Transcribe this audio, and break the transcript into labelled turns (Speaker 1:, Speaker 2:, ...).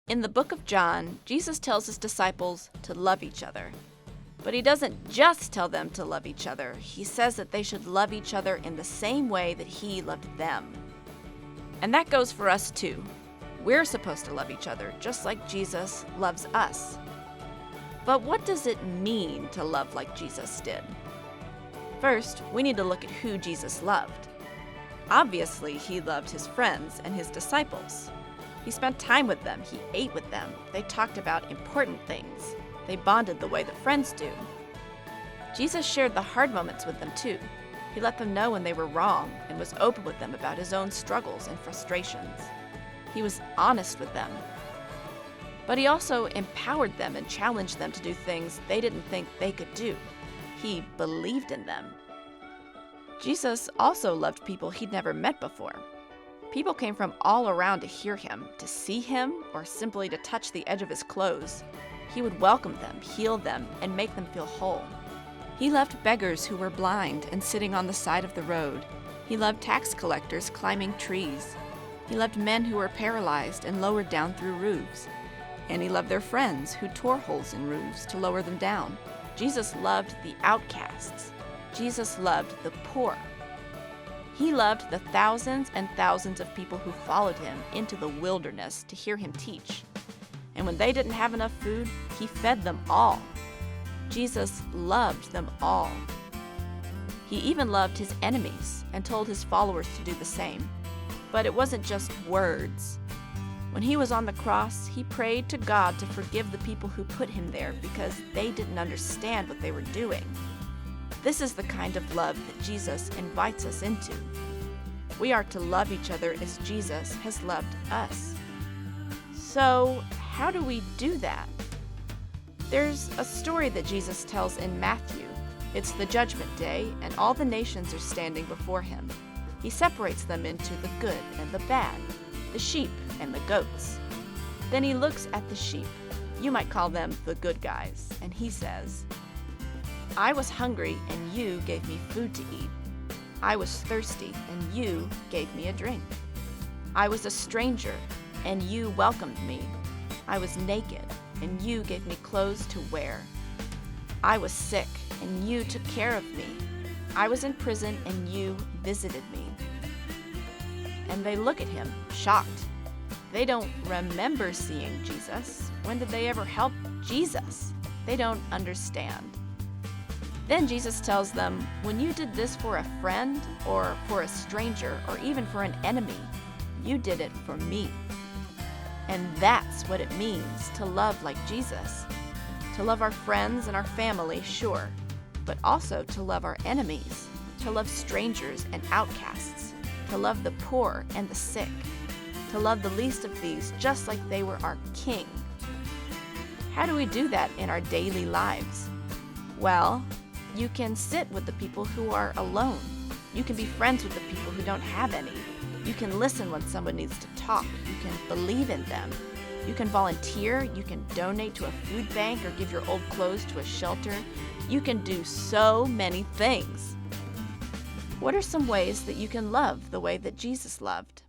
Speaker 1: In the book of John, Jesus tells his disciples to love each other. But he doesn't just tell them to love each other. He says that they should love each other in the same way that he loved them. And that goes for us too. We're supposed to love each other just like Jesus loves us. But what does it mean to love like Jesus did? First, we need to look at who Jesus loved. Obviously, he loved his friends and his disciples. He spent time with them, he ate with them, they talked about important things. They bonded the way that friends do. Jesus shared the hard moments with them too. He let them know when they were wrong and was open with them about his own struggles and frustrations. He was honest with them. But he also empowered them and challenged them to do things they didn't think they could do. He believed in them. Jesus also loved people he'd never met before. People came from all around to hear him, to see him, or simply to touch the edge of his clothes. He would welcome them, heal them, and make them feel whole. He loved beggars who were blind and sitting on the side of the road. He loved tax collectors climbing trees. He loved men who were paralyzed and lowered down through roofs. And he loved their friends who tore holes in roofs to lower them down. Jesus loved the outcasts. Jesus loved the poor. He loved the thousands and thousands of people who followed him into the wilderness to hear him teach. And when they didn't have enough food, he fed them all. Jesus loved them all. He even loved his enemies and told his followers to do the same. But it wasn't just words. When he was on the cross, he prayed to God to forgive the people who put him there because they didn't understand what they were doing. This is the kind of love that Jesus invites us into. We are to love each other as Jesus has loved us. So, how do we do that? There's a story that Jesus tells in Matthew. It's the Judgment Day, and all the nations are standing before him. He separates them into the good and the bad, the sheep and the goats. Then he looks at the sheep. You might call them the good guys, and he says, I was hungry, and you gave me food to eat. I was thirsty, and you gave me a drink. I was a stranger, and you welcomed me. I was naked, and you gave me clothes to wear. I was sick, and you took care of me. I was in prison, and you visited me. And they look at him, shocked. They don't remember seeing Jesus. When did they ever help Jesus? They don't understand. Then Jesus tells them, when you did this for a friend, or for a stranger, or even for an enemy, you did it for me. And that's what it means to love like Jesus. To love our friends and our family, sure, but also to love our enemies, to love strangers and outcasts, to love the poor and the sick, to love the least of these just like they were our King. How do we do that in our daily lives? Well, you can sit with the people who are alone. You can be friends with the people who don't have any. You can listen when someone needs to talk. You can believe in them. You can volunteer. You can donate to a food bank or give your old clothes to a shelter. You can do so many things. What are some ways that you can love the way that Jesus loved?